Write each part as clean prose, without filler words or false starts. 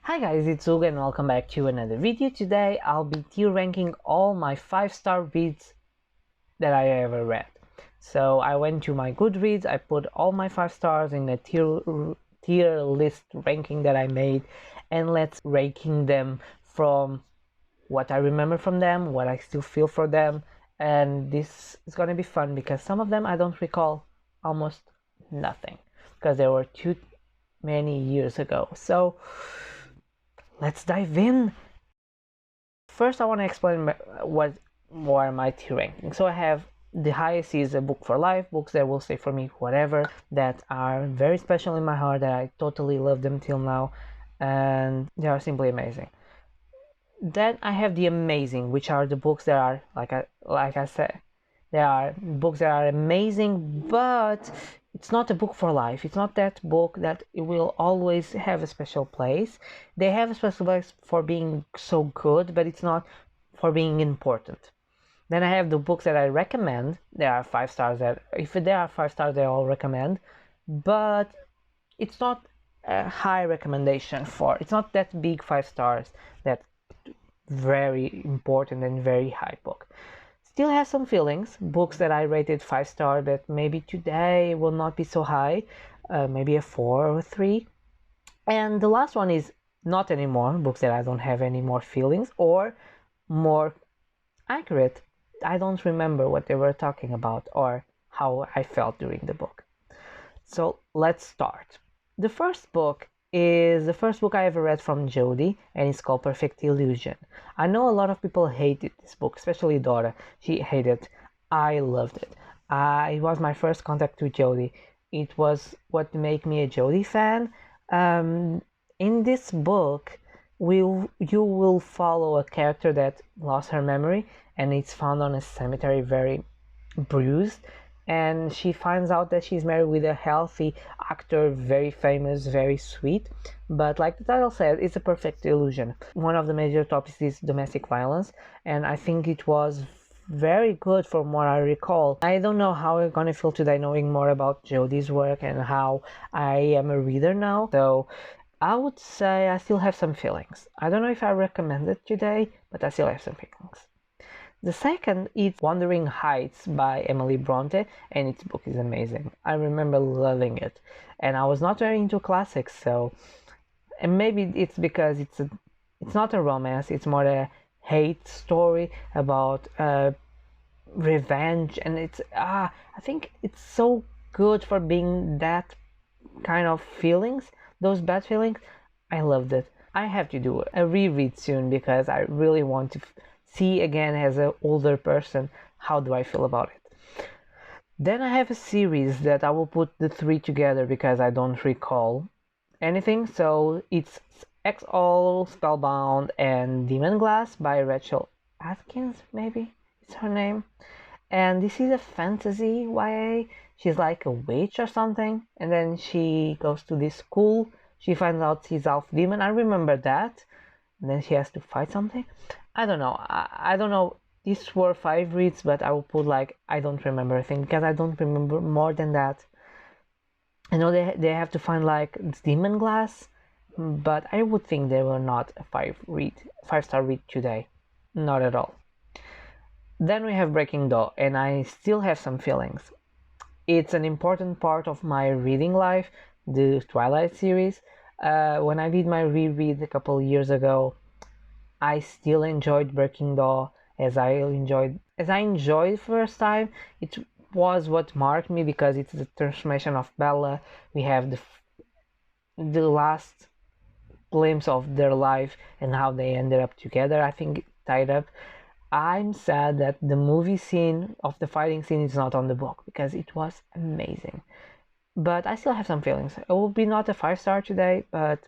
Hi guys, it's Uga and welcome back to another video. Today I'll be tier ranking all my 5-star reads that I ever read. So I went to my Goodreads, I put all my 5 stars in a tier list ranking that I made, and let's ranking them from what I remember from them, what I still feel for them, and this is gonna be fun because some of them I don't recall almost nothing because they were too many years ago. So let's dive in. First, I want to explain what are my tier rankings. So I have the highest is a book for life, books that will stay for me forever, that are very special in my heart, that I totally love them till now, and they are simply amazing. Then I have the amazing, which are the books that are like I said, there are books that are amazing, but it's not a book for life. It's not that book that it will always have a special place. They have a special place for being so good, but it's not for being important. Then I have the books that I recommend. There are 5 stars that, if there are 5 stars, they all recommend, but it's not a high recommendation for. It's not that big 5 stars that very important and very high book. Still have some feelings, books that I rated 5 star that maybe today will not be so high, maybe a 4 or a 3. And the last one is not anymore, books that I don't have any more feelings or more accurate. I don't remember what they were talking about or how I felt during the book. So let's start. The first book is the first book I ever read from Jodi, and it's called Perfect Illusion. I know a lot of people hated this book, especially Dora. She hated it. I loved it. It was my first contact with Jodi. It was what made me a Jodi fan. In this book, you will follow a character that lost her memory, and it's found on a cemetery very bruised, and she finds out that she's married with a healthy actor, very famous, very sweet, but like the title says, it's a perfect illusion. One of the major topics is domestic violence, and I think it was very good from what I recall. I don't know how I'm gonna feel today knowing more about Jodi's work and how I am a reader now, so I would say I still have some feelings. I don't know if I recommend it today, but I still have some feelings. The second is Wuthering Heights by Emily Bronte, and its book is amazing. I remember loving it, and I was not very into classics, so, and maybe it's because it's not a romance, it's more a hate story about revenge, and I think it's so good for being that kind of feelings, those bad feelings. I loved it. I have to do a reread soon because I really want to see again as an older person how do I feel about it. Then I have a series that I will put the 3 together because I don't recall anything. So it's X-All, Spellbound, and Demon Glass by Rachel Atkins, maybe it's her name. And this is a fantasy YA. She's like a witch or something, and then she goes to this school. She finds out she's half demon. I remember that. And then she has to fight something. I don't know. I don't know. These were 5 reads, but I will put like I don't remember a thing because I don't remember more than that. I know they have to find like Demon Glass, but I would think they were not a 5-star read today. Not at all. Then we have Breaking Dawn, and I still have some feelings. It's an important part of my reading life, the Twilight series. When I did my reread a couple years ago, I still enjoyed Breaking Dawn as I enjoyed first time. It was what marked me because it's the transformation of Bella. We have the last glimpse of their life and how they ended up together. I think it tied up. I'm sad that the movie scene of the fighting scene is not on the book because it was amazing. But I still have some feelings. It will be not a 5-star today, but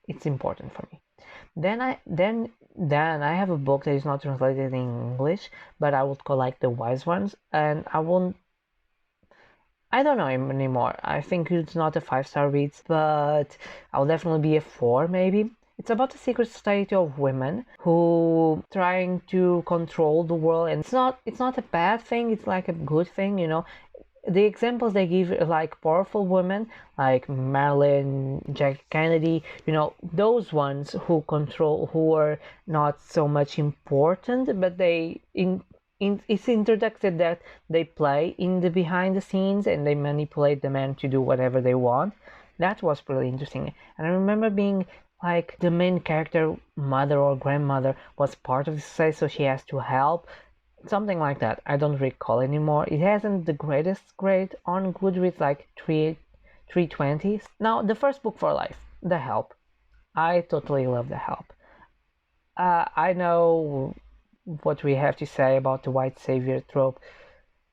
it's important for me. Then I have a book that is not translated in English, but I would call like The Wise Ones, and I don't know him anymore. I think it's not a 5-star read, but I'll definitely be a 4 maybe. It's about a secret society of women who trying to control the world, and it's not a bad thing, it's like a good thing, you know. the examples they give, like powerful women like Marilyn, Jack Kennedy, you know, those ones who are not so much important, but it's introduced that they play in the behind the scenes and they manipulate the men to do whatever they want. That was pretty interesting. And I remember being like the main character mother or grandmother was part of the society, so she has to help, something like that. I don't recall anymore. It hasn't the greatest grade on Goodreads, like 320. Now, the first book for life, The Help. I totally love The Help. I know what we have to say about the white savior trope,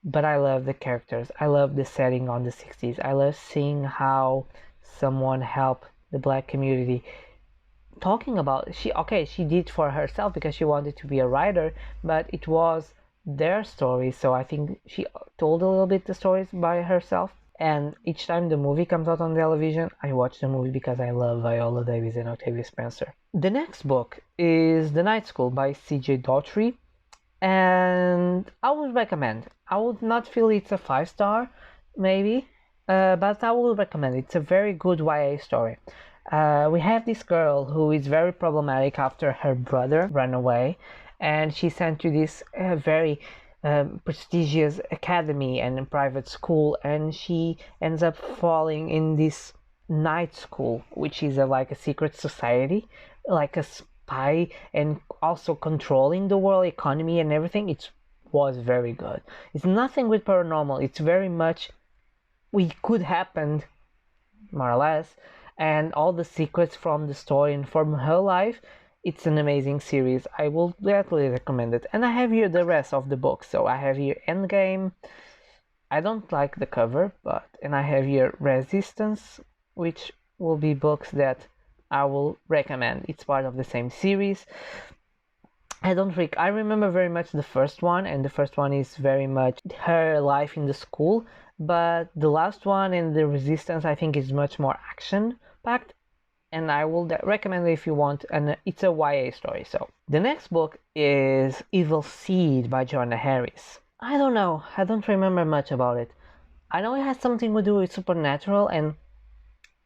but I love the characters. I love the setting on the 60s. I love seeing how someone helped the black community. Talking about, she did for herself because she wanted to be a writer, but it was their story, so I think she told a little bit the stories by herself. And each time the movie comes out on television, I watch the movie because I love Viola Davis and Octavia Spencer. The next book is The Night School by C.J. Daughtry, and I would recommend. I would not feel it's a 5-star, maybe, but I will recommend. It's a very good YA story. We have this girl who is very problematic after her brother ran away, and she's sent to this very prestigious academy and private school, and she ends up falling in this night school, which is like a secret society, like a spy, and also controlling the world economy and everything. It was very good. It's nothing with paranormal. It's very much we could happen, more or less, and all the secrets from the story and from her life. It's an amazing series. I will definitely recommend it. And I have here the rest of the books. So I have here Endgame. I don't like the cover, and I have here Resistance, which will be books that I will recommend. It's part of the same series. I remember very much the first one, and the first one is very much her life in the school, but the last one and the Resistance, I think, is much more action-packed, and I will recommend it if you want, and it's a YA story. So the next book is Evil Seed by Joanna Harris. I don't know, I don't remember much about it. I know it has something to do with supernatural and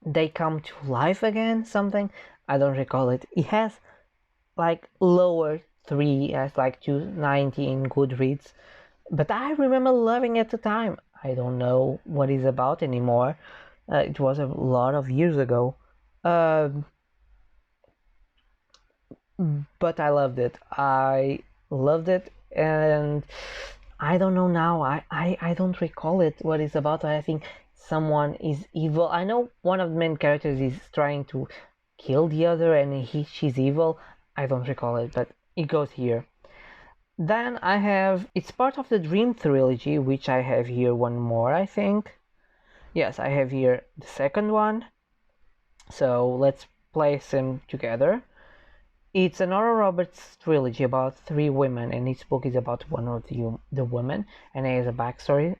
they come to life again, something. I don't recall it. It has like lower 3, as like 290 in Goodreads, but I remember loving it at the time. I don't know what it's about anymore. It was a lot of years ago. But I loved it. And I don't know now. I don't recall it, what it's about. I think someone is evil. I know one of the main characters is trying to kill the other and she's evil. I don't recall it, but it goes here. Then I have, it's part of the Dream trilogy, which I have here one more, I think. Yes, I have here the second one. So let's place them together. It's an Nora Roberts trilogy about 3 women, and each book is about one of the women, and it has a backstory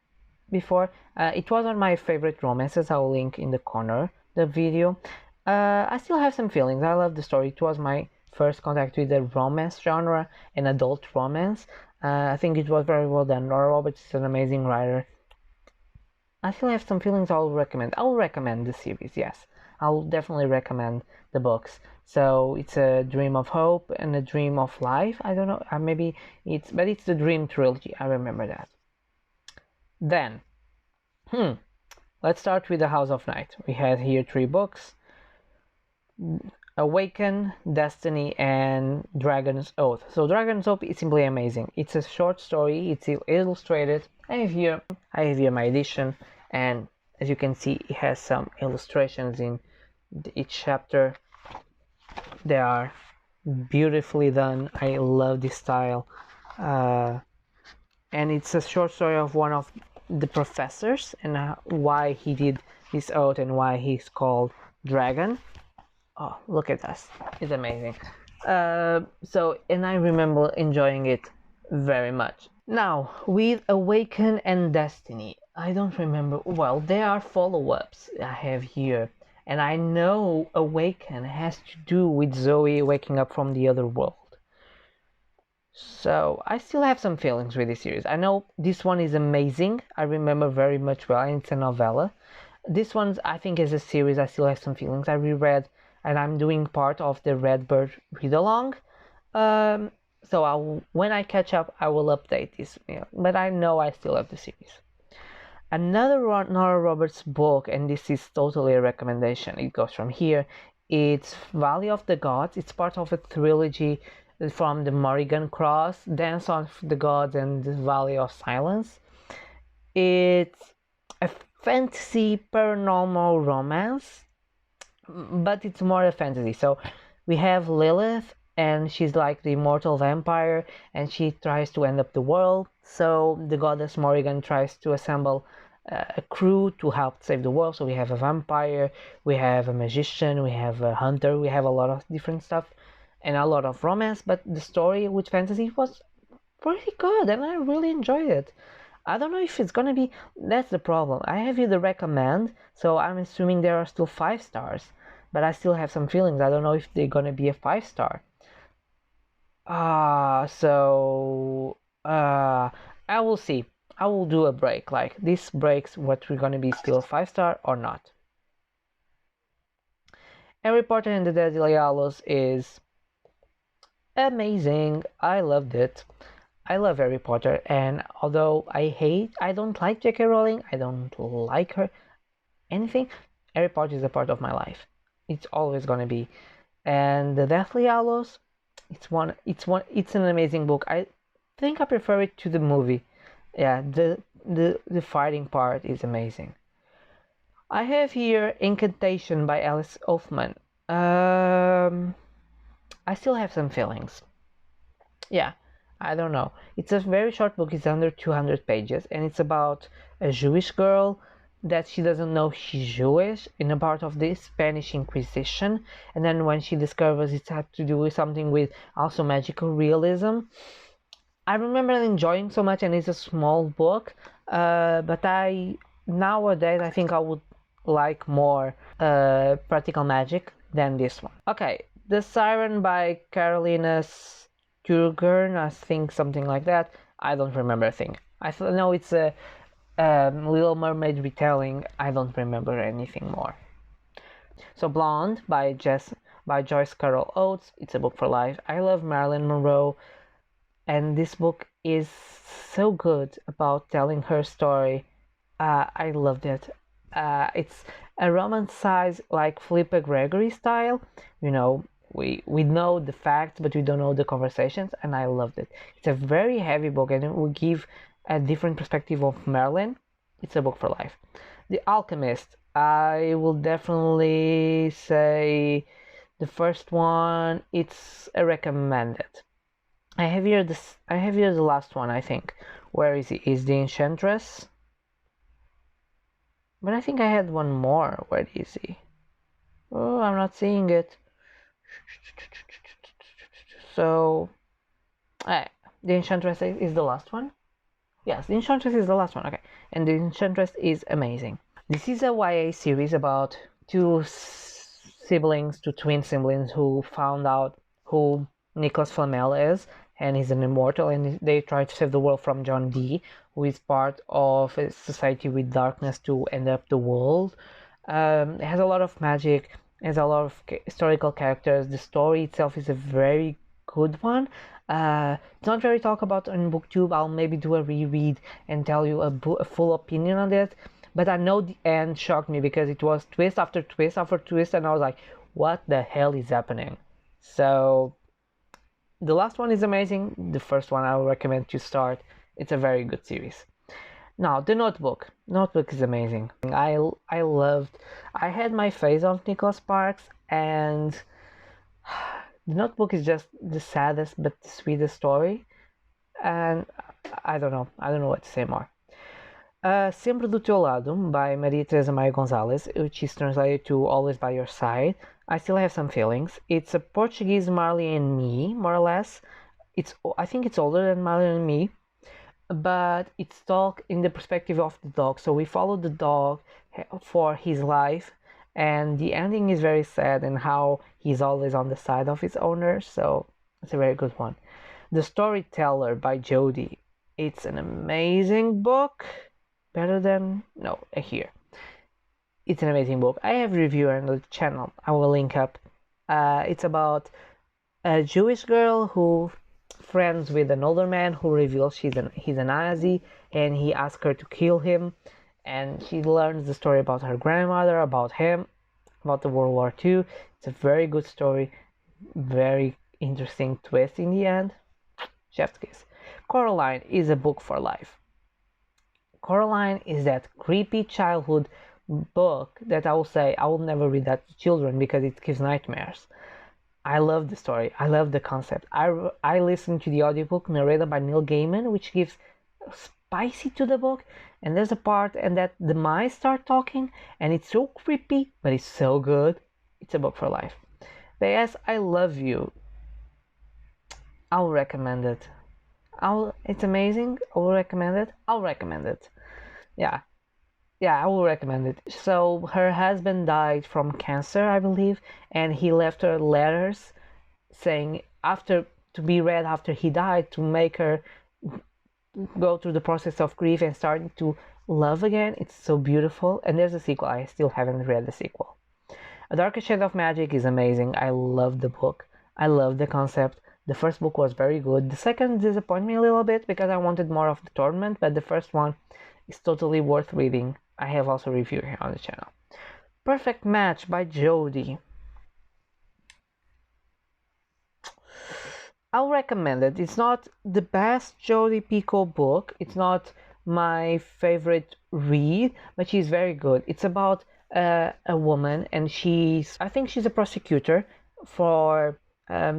before. It was one of my favorite romances. I'll link in the corner the video. I still have some feelings. I love the story. It was my first contact with the romance genre, an adult romance. I think it was very well done. Nora Roberts is an amazing writer. I still have some feelings. I'll recommend the series, yes. I'll definitely recommend the books. So it's a Dream of Hope and a Dream of Life. I don't know, maybe it's the Dream trilogy. I remember that. Then, let's start with the House of Night. We have here 3 books: Awaken, Destiny, and Dragon's Oath. So Dragon's Oath is simply amazing. It's a short story. It's illustrated. I have here my edition, and as you can see, it has some illustrations in each chapter. They are beautifully done. I love this style. And it's a short story of one of the professors and why he did this oath and why he's called Dragon. Oh, look at this. It's amazing. And I remember enjoying it very much. Now, with Awaken and Destiny, I don't remember. Well, there are follow-ups I have here. And I know Awaken has to do with Zoe waking up from the other world. So I still have some feelings with this series. I know this one is amazing. I remember very much well, and it's a novella. This one's, I think, as a series, I still have some feelings. I reread, and I'm doing part of the Redbird read-along. So when I catch up, I will update this. But I know I still have the series. Another Nora Roberts book, and this is totally a recommendation. It goes from here. It's Valley of the Gods. It's part of a trilogy from the Morrigan Cross, Dance of the Gods, and the Valley of Silence. It's a fantasy paranormal romance, but it's more a fantasy. So we have Lilith, and she's like the immortal vampire, and she tries to end up the world. So the goddess Morrigan tries to assemble a crew to help save the world. So we have a vampire, we have a magician, we have a hunter, we have a lot of different stuff and a lot of romance. But the story with fantasy was pretty good, and I really enjoyed it. I don't know if it's gonna be. That's the problem. I have you the recommend, so I'm assuming there are still 5 stars, but I still have some feelings. I don't know if they're gonna be a 5-star. I will see. I will do a break. Like this breaks what we're gonna be still 5-star or not. Harry Potter and the Deathly Hallows is amazing. I loved it. I love Harry Potter, and although I don't like J.K. Rowling, I don't like her, anything, Harry Potter is a part of my life. It's always gonna be. And the Deathly Hallows, it's an amazing book. I think I prefer it to the movie. Yeah, the fighting part is amazing. I have here Incantation by Alice Othman. I still have some feelings. Yeah, I don't know. It's a very short book. It's under 200 pages, and it's about a Jewish girl that she doesn't know she's Jewish in a part of the Spanish Inquisition, and then when she discovers it had to do with something with also magical realism. I remember enjoying so much, and it's a small book, but nowadays I think I would like more practical magic than this one. Okay, The Siren by Carolina Sturgern, I think something like that. I don't remember a thing. I know it's a Little Mermaid retelling. I don't remember anything more. So Blonde by Joyce Carol Oates. It's a book for life. I love Marilyn Monroe, and this book is so good about telling her story. I loved it. It's a romanticized, like Philippa Gregory style. You know, we know the facts, but we don't know the conversations, and I loved it. It's a very heavy book, and it will give a different perspective of Marilyn. It's a book for life. The Alchemist. I will definitely say the first one. It's a recommended. I have here the last one. I think. Where is it? Is the Enchantress? But I think I had one more. Where is he? Oh, I'm not seeing it. So, the Enchantress is the last one. Yes, the Enchantress is the last one. Okay, and the Enchantress is amazing. This is a YA series about two twin siblings who found out who Nicholas Flamel is, and he's an immortal, and they try to save the world from John Dee, who is part of a society with darkness to end up the world. It has a lot of magic, has a lot of historical characters. The story itself is a very good one. It's not very talked about on booktube. I'll maybe do a reread and tell you a full opinion on it. But I know the end shocked me because it was twist after twist after twist, and I was like, what the hell is happening? So the last one is amazing. The first one I would recommend to start. It's a very good series. Now, The Notebook. Notebook is amazing. I had my phase of Nicholas Sparks, and The Notebook is just the saddest but the sweetest story. And I don't know what to say more. Sempre do Teu Lado by Maria Teresa Maia Gonzalez, which is translated to Always by Your Side. I still have some feelings. It's a Portuguese Marley and Me, more or less. I think it's older than Marley and Me, but it's told in the perspective of the dog. So we follow the dog for his life, and the ending is very sad and how he's always on the side of his owner. So it's a very good one. The Storyteller by Jody. It's an amazing book. Better than... no, here. It's an amazing book. I have a review on the channel. I will link up. It's about a Jewish girl who friends with an older man who reveals he's a Nazi, and he asks her to kill him. And she learns the story about her grandmother, about him, about the World War II. It's a very good story. Very interesting twist in the end. Chef's kiss. Coraline is a book for life. Coraline is that creepy childhood book that I will say I will never read that to children because it gives nightmares. I love the story. I love the concept. I listened to the audiobook narrated by Neil Gaiman, which gives spicy to the book. And there's a part and that the mice start talking, and it's so creepy, but it's so good. It's a book for life. P.S. I love you. I'll recommend it. It's amazing. I will recommend it. I'll recommend it. Yeah, I will recommend it. So her husband died from cancer, I believe, and he left her letters saying to be read after he died to make her go through the process of grief and starting to love again. It's so beautiful. And there's a sequel. I still haven't read the sequel. A Darkest Shade of Magic is amazing. I love the book. I love the concept. The first book was very good. The second disappointed me a little bit because I wanted more of the tournament, but the first one is totally worth reading. I have also reviewed here on the channel. Perfect Match by Jody. I'll recommend it. It's not the best Jodi Picoult book. It's not my favorite read, but she's very good. It's about a woman, and I think she's a prosecutor for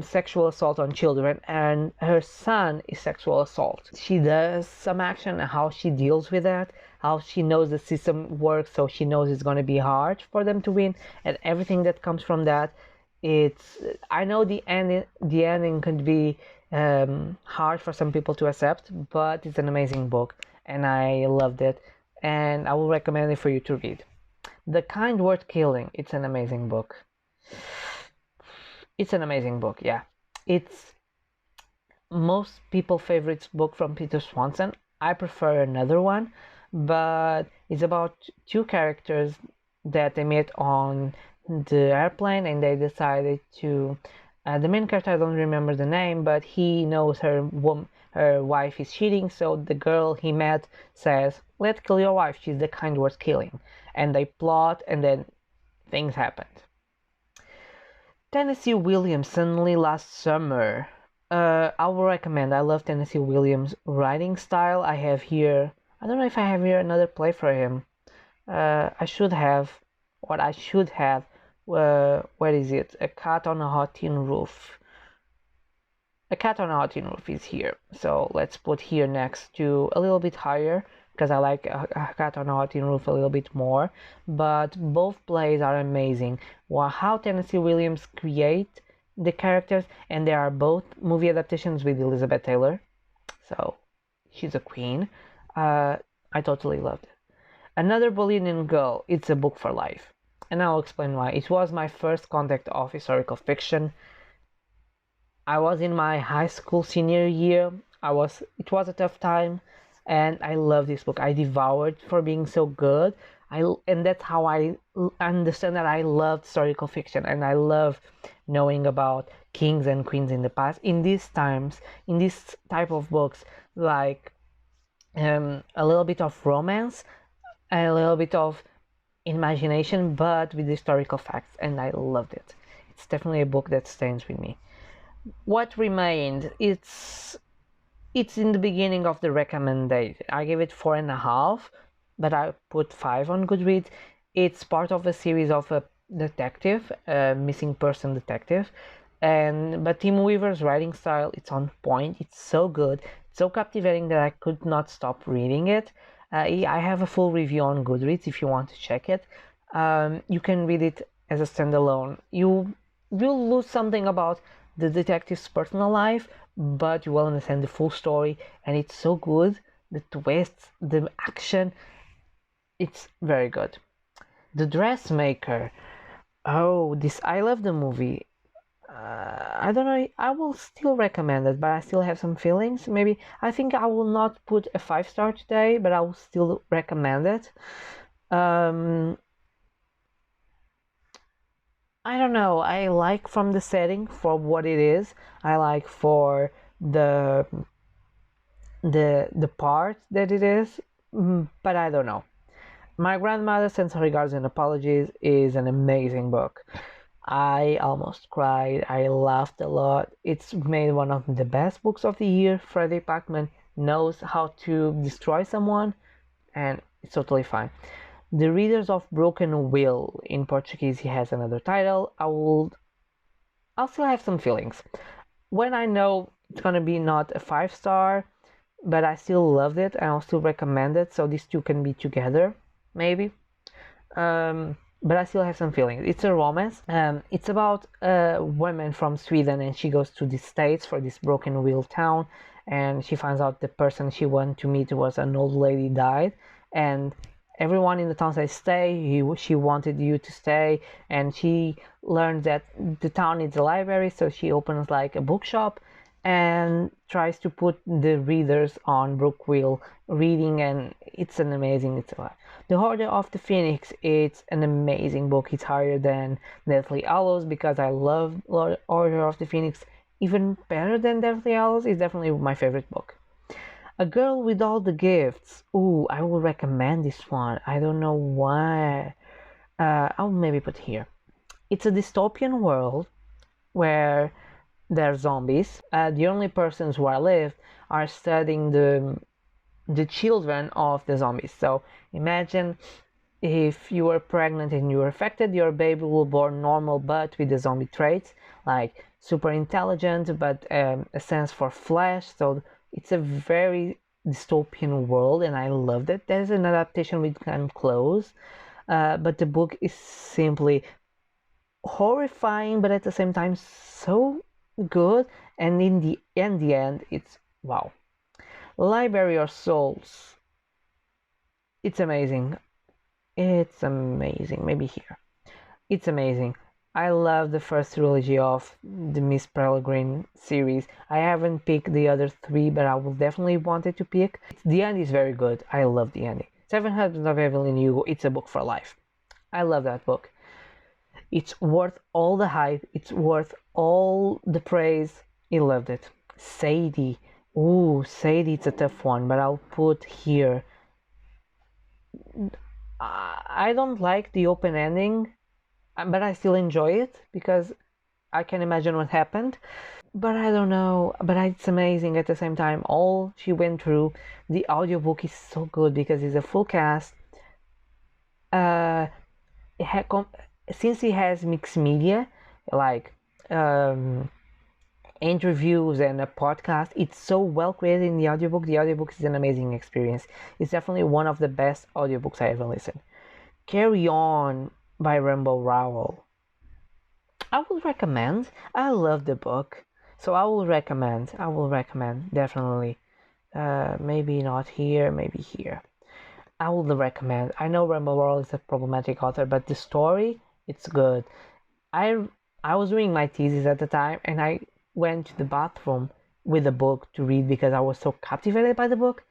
sexual assault on children, and her son is sexual assault. She does some action and how she deals with that, how she knows the system works, so she knows it's going to be hard for them to win, and everything that comes from that. I know the ending could be hard for some people to accept, but it's an amazing book and I loved it, and I will recommend it for you to read. The Kind Word Killing. It's an amazing book. It's an amazing book, yeah. It's most people's favorite book from Peter Swanson. I prefer another one, but it's about two characters that they met on the airplane, and they decided to the main character, I don't remember the name, but he knows her wife is cheating, so the girl he met says, let's kill your wife, she's the kind worth killing. And they plot, and then things happened. Tennessee Williams, Suddenly Last Summer. I will recommend. I love Tennessee Williams' writing style. I have here, I don't know if I have here another play for him. I should have. Where is it? A Cat on a Hot Tin Roof. A Cat on a Hot Tin Roof is here. So let's put here next to a little bit higher, because I like a Cat on a Hot Tin Roof a little bit more. But both plays are amazing. How Tennessee Williams create the characters, and they are both movie adaptations with Elizabeth Taylor. So she's a queen. I totally loved it. Another Bolivian Girl. It's a book for life. And I'll explain why. It was my first contact of historical fiction. I was in my high school senior year. It was a tough time, and I love this book. I devoured for being so good. And that's how I understand that I love historical fiction, and I love knowing about kings and queens in the past. In these times, in this type of books, like a little bit of romance, a little bit of imagination, but with historical facts, and I loved it. It's definitely a book that stays with me. What Remained? It's in the beginning of the recommendation. I gave it 4.5, but I put 5 on Goodreads. It's part of a series of a detective, a missing person detective, but Tim Weaver's writing style, it's on point. It's so good, it's so captivating that I could not stop reading it. I have a full review on Goodreads if you want to check it. You can read it as a standalone. You'll lose something about the detective's personal life, but you will understand the full story, and it's so good. The twists, the action, it's very good. The Dressmaker. I love the movie. I don't know. I will still recommend it, but I still have some feelings. Maybe I think I will not put a 5-star today, but I will still recommend it. I don't know. I like from the setting for what it is. I like for the the part that it is, but I don't know. My Grandmother Sends Her Regards and Apologies is an amazing book. I almost cried. I laughed a lot. It's made one of the best books of the year. Freddie Pacman knows how to destroy someone, and it's totally fine. The Readers of Broken Will, in Portuguese, he has another title. I'll still have some feelings. When I know it's gonna be not a 5-star, but I still loved it and I'll still recommend it, so these two can be together, maybe. But I still have some feelings. It's a romance. It's about a woman from Sweden, and she goes to the States for this broken wheel town, and she finds out the person she wanted to meet was an old lady died, and everyone in the town says stay. She wanted you to stay, and she learns that the town needs a library, so she opens like a bookshop and tries to put the readers on Brookwheel reading, and it's an amazing. It's a The Order of the Phoenix. It's an amazing book. It's higher than Deathly Hallows because I love Order of the Phoenix even better than Deathly Hallows. It's definitely my favorite book. A Girl with All the Gifts. Ooh, I will recommend this one. I don't know why. I'll maybe put here. It's a dystopian world where they're zombies. The only persons who are left are studying the children of the zombies. So imagine if you were pregnant and you were affected, your baby will born normal but with the zombie traits, like super intelligent but a sense for flesh. So it's a very dystopian world, and I loved it. There's an adaptation with Glenn Close, but the book is simply horrifying, but at the same time so good, and in the end it's wow. Library of Souls. It's amazing. It's amazing. Maybe here. It's amazing. I love the first trilogy of the Miss Peregrine series. I haven't picked the other 3, but I will definitely wanted to pick. The end is very good. I love the ending. Seven Husbands of Evelyn Hugo. It's a book for life. I love that book. It's worth all the hype. It's worth all the praise. I loved it. Sadie. Ooh, Sadie, it's a tough one, but I'll put here. I don't like the open ending, but I still enjoy it because I can imagine what happened. But I don't know, but it's amazing at the same time. All she went through, the audiobook is so good because it's a full cast. Since it has mixed media, like interviews and a podcast, it's so well created in the audiobook. The audiobook is an amazing experience. It's definitely one of the best audiobooks I ever listened. Carry On by Rainbow Rowell. I will recommend. I love the book, so I will recommend. Definitely. Maybe not here, maybe here. I will recommend. I know Rainbow Rowell is a problematic author, but the story, it's good. I was doing my thesis at the time, and I went to the bathroom with a book to read because I was so captivated by the book.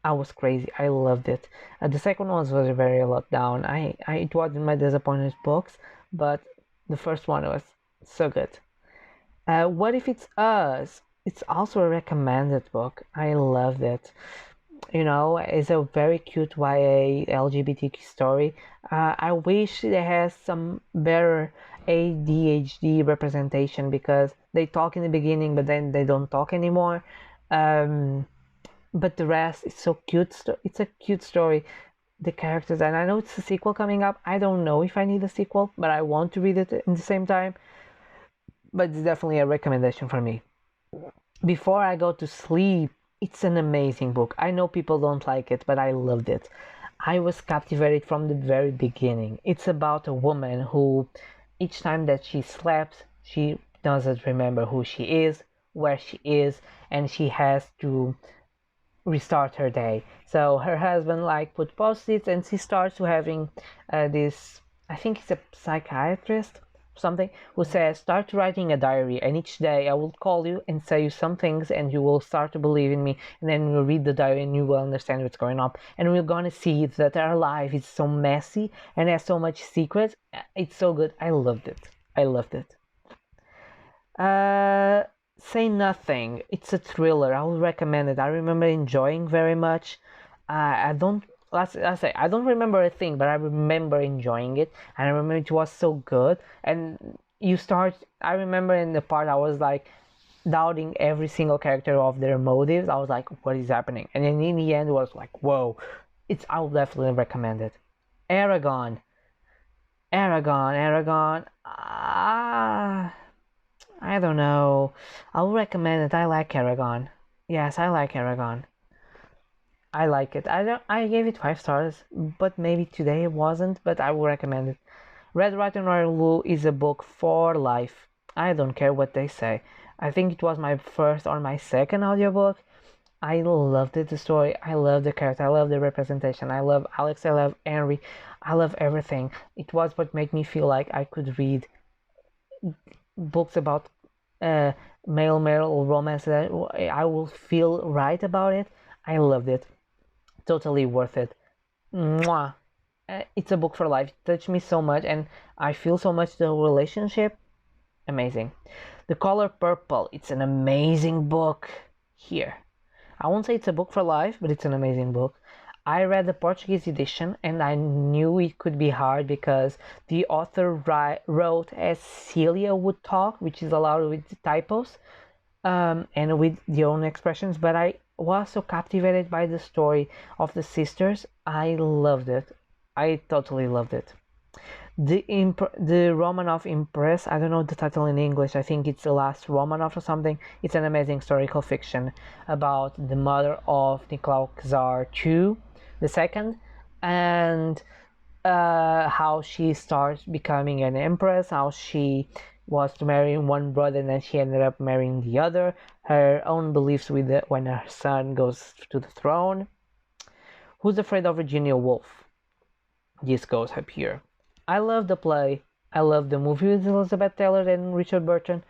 I was crazy. I loved it. The second one was very let down. It wasn't my disappointed books, but the first one was so good. What If It's Us? It's also a recommended book. I loved it. You know, it's a very cute YA LGBTQ story. I wish it has some better ADHD representation because they talk in the beginning, but then they don't talk anymore. But the rest is so cute. It's a cute story. The characters, and I know it's a sequel coming up. I don't know if I need a sequel, but I want to read it in the same time. But it's definitely a recommendation for me. Before I Go to Sleep, it's an amazing book. I know people don't like it, but I loved it. I was captivated from the very beginning. It's about a woman who, each time that she sleeps, she doesn't remember who she is, where she is, and she has to restart her day. So her husband put post-its, and she starts to having this, I think it's a psychiatrist something, who says, start writing a diary, and each day I will call you and say you some things, and you will start to believe in me, and then you'll read the diary and you will understand what's going on, and we're gonna see that our life is so messy and has so much secrets. It's so good. I loved it. Say Nothing. It's a thriller. I would recommend it. I remember enjoying very much. I don't. I say I don't remember a thing, but I remember enjoying it, and I remember it was so good. And you start. I remember in the part I was like doubting every single character of their motives. I was like, what is happening? And then in the end, it was like, whoa. I would definitely recommend it. Aragon. I don't know. I'll recommend it. I like Aragon. Yes, I like Aragon. I like it. I gave it 5 stars, but maybe today it wasn't, but I will recommend it. Red, White and Royal Blue is a book for life. I don't care what they say. I think it was my first or my second audiobook. I loved it, the story. I love the character. I love the representation. I love Alex. I love Henry. I love everything. It was what made me feel like I could read books about male romance that I will feel right about it. I loved it. Totally worth it. Mwah. It's a book for life. It touched me so much, and I feel so much the relationship. Amazing. The Color Purple. It's an amazing book. Here, I won't say it's a book for life, but it's an amazing book. I read the Portuguese edition, and I knew it could be hard because the author wrote as Celia would talk, which is allowed with typos and with their own expressions, but I was so captivated by the story of the sisters. I loved it. I totally loved it. The Romanov Empress, I don't know the title in English, I think it's The Last Romanov or something. It's an amazing historical fiction about the mother of Nicolau Czar II, the second, and how she starts becoming an empress, how she was to marry one brother and then she ended up marrying the other, her own beliefs with when her son goes to the throne. Who's Afraid of Virginia Woolf? This goes up here. I love the play. I love the movie with Elizabeth Taylor and Richard Burton.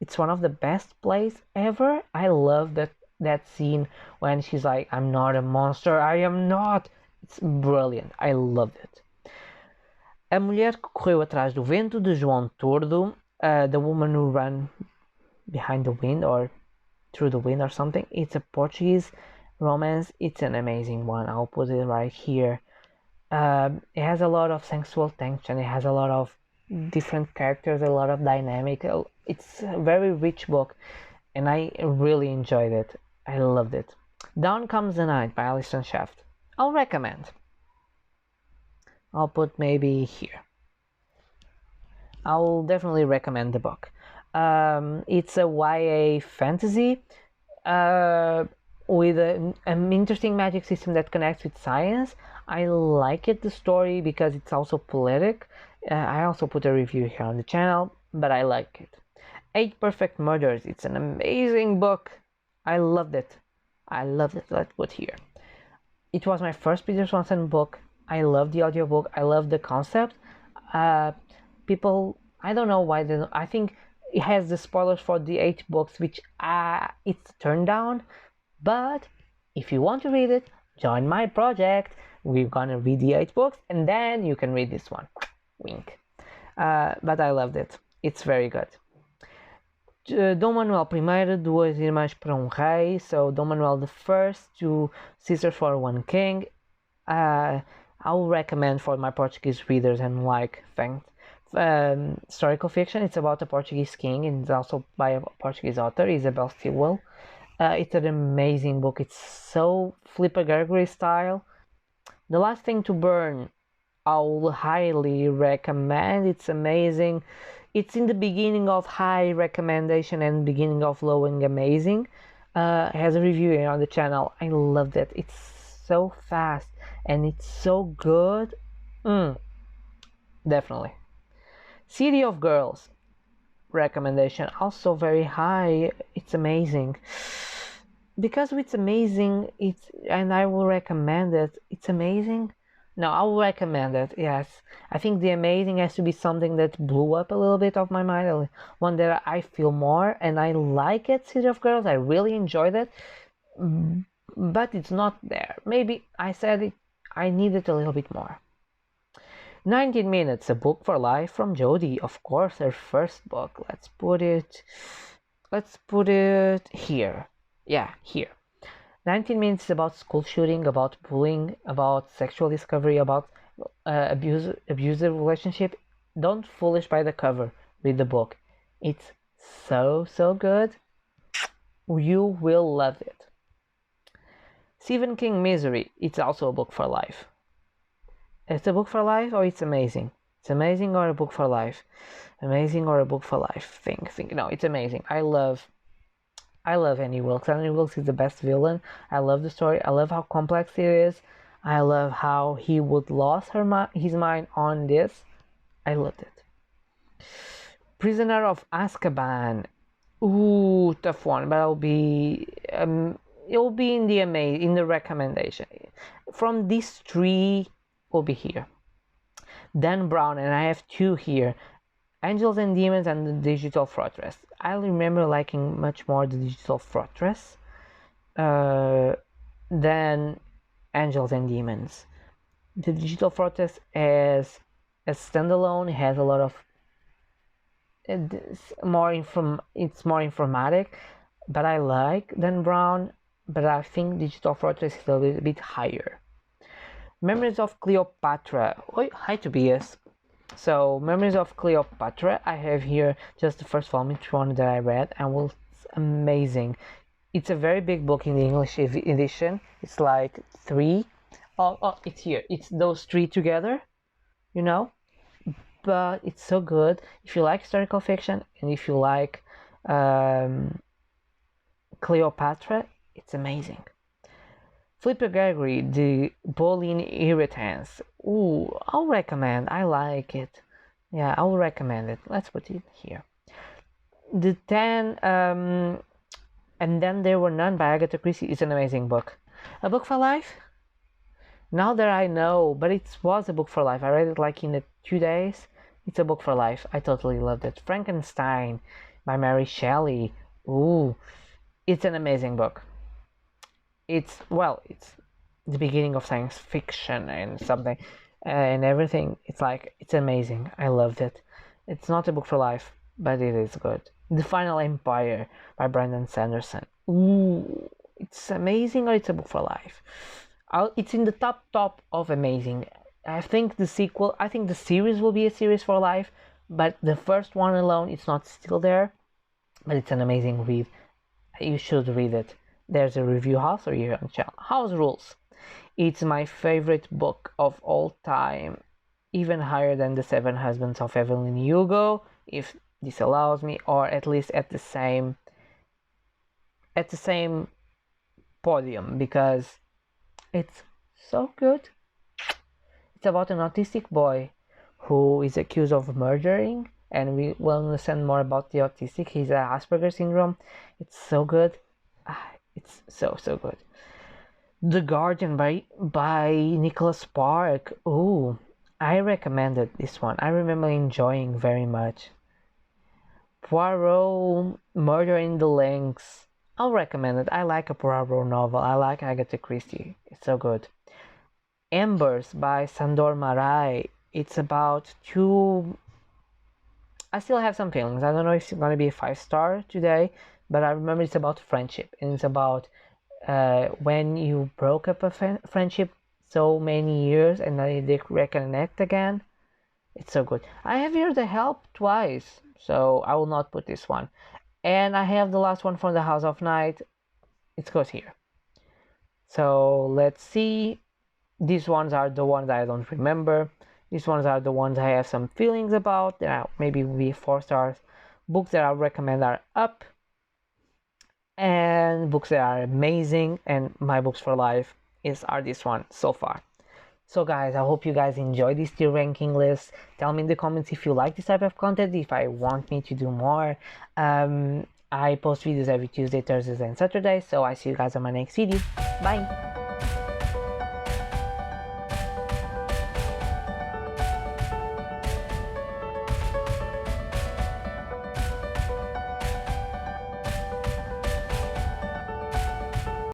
It's one of the best plays ever. I love that scene when she's like, I'm not a monster, I am not. It's brilliant. I loved it. A Mulher que Correu Atrás do Vento, de João Tordo. The Woman Who Ran Behind the Wind or Through the Wind or something. It's a Portuguese romance. It's an amazing one. I'll put it right here. It has a lot of sexual tension. It has a lot of different characters, a lot of dynamic. It's a very rich book, and I really enjoyed it. I loved it. Down Comes the Night by Alison Shaft. I'll recommend. I'll put maybe here. I'll definitely recommend the book. It's a YA fantasy with an interesting magic system that connects with science. I like it, the story, because it's also poetic. I also put a review here on the channel, but I like it. 8 Perfect Murders. It's an amazing book. I loved it. Let's put here. It was my first Peter Swanson book. I love the audiobook. I love the concept. People, I don't know why they. I think it has the spoilers for the 8 books, which it's turned down. But if you want to read it, join my project. We're gonna read the 8 books, and then you can read this one. Wink. But I loved it. It's very good. Dom Manuel I, Duas Irmãs para Rei. So Dom Manuel I, 2 Sisters for One King. I will recommend for my Portuguese readers and like historical fiction. It's about a Portuguese king, and it's also by a Portuguese author, Isabel Stilwell. It's an amazing book. It's so Flipper Gregory style. The Last Thing to Burn, I will highly recommend. It's amazing. It's in the beginning of high recommendation and beginning of low and amazing. It has a review here on the channel. I loved it. It's so fast and it's so good. Definitely. City of Girls, recommendation, also very high. It's amazing. Because it's amazing, and I will recommend it. It's amazing. No, I would recommend it. Yes, I think The Amazing has to be something that blew up a little bit of my mind. One that I feel more, and I like it. City of Girls, I really enjoyed it, but it's not there. Maybe I said it. I need it a little bit more. 19 Minutes, a book for life from Jodie. Of course, her first book. Let's put it here. Yeah, here. 19 Minutes is about school shooting, about bullying, about sexual discovery, about abusive relationship. Don't foolish by the cover. Read the book. It's so good. You will love it. Stephen King Misery. It's also a book for life. It's a book for life, or it's amazing. It's amazing, or a book for life. Amazing, or a book for life. Think. No, it's amazing. I love Annie Wilkes. Annie Wilkes is the best villain. I love the story. I love how complex it is. I love how he would lose his mind on this. I loved it. Prisoner of Azkaban. Ooh, tough one, but it'll be in the recommendation. From these three, will be here. Dan Brown, and I have two here. Angels and Demons and the Digital Fortress. I remember liking much more the Digital Fortress than Angels and Demons. The Digital Fortress as a standalone has a lot of it's more informatic, but I like Dan Brown, but I think Digital Fortress is a little bit higher. Memories of Cleopatra. Oh, hi Tobias. So, Memories of Cleopatra, I have here just the first volume, each one that I read, and was amazing. It's a very big book in the English edition. It's like three. Oh, it's here. It's those three together, you know? But it's so good. If you like historical fiction, and if you like Cleopatra, it's amazing. Flipper Gregory, The Boolean Irritants. Ooh, I'll recommend. I like it. Yeah, I'll recommend it. Let's put it here. The 10, and Then There Were None by Agatha Christie is an amazing book. A book for life? Now that I know, but it was a book for life. I read it like in 2 days. It's a book for life. I totally loved it. Frankenstein by Mary Shelley. Ooh, it's an amazing book. It's the beginning of science fiction and something and everything. It's amazing. I loved it. It's not a book for life, but it is good. The Final Empire by Brandon Sanderson. Ooh, it's amazing, or it's a book for life. It's in the top of amazing. I think the series will be a series for life, but the first one alone, it's not still there, but it's an amazing read. You should read it. There's a review house or here on the channel. House Rules. It's my favorite book of all time, even higher than The Seven Husbands of Evelyn Hugo, if this allows me, or at least at the same podium, because it's so good. It's about an autistic boy who is accused of murdering, and we will understand more about the autistic. He's Asperger's syndrome. It's so good. It's so good. The Guardian by Nicholas Spark. Ooh, I recommended this one. I remember enjoying very much. Poirot, Murder in the Links. I'll recommend it. I like a Poirot novel. I like Agatha Christie. It's so good. Embers by Sandor Marai. It's about two... I still have some feelings. I don't know if it's going to be a 5-star today, but I remember it's about friendship, and it's about when you broke up a friendship so many years and then they reconnect again. It's so good. I have here The Help twice, so I will not put this one. And I have the last one from the House of Night. It goes here. So let's see. These ones are the ones I don't remember. These ones are the ones I have some feelings about. That maybe will be 4 stars. Books that I recommend are up, and books that are amazing, and my books for life are this one so far. So guys, I hope you guys enjoy this tier ranking list. Tell me in the comments if you like this type of content, if I want me to do more. I post videos every Tuesday, Thursdays and Saturdays, so I see you guys on my next video. Bye!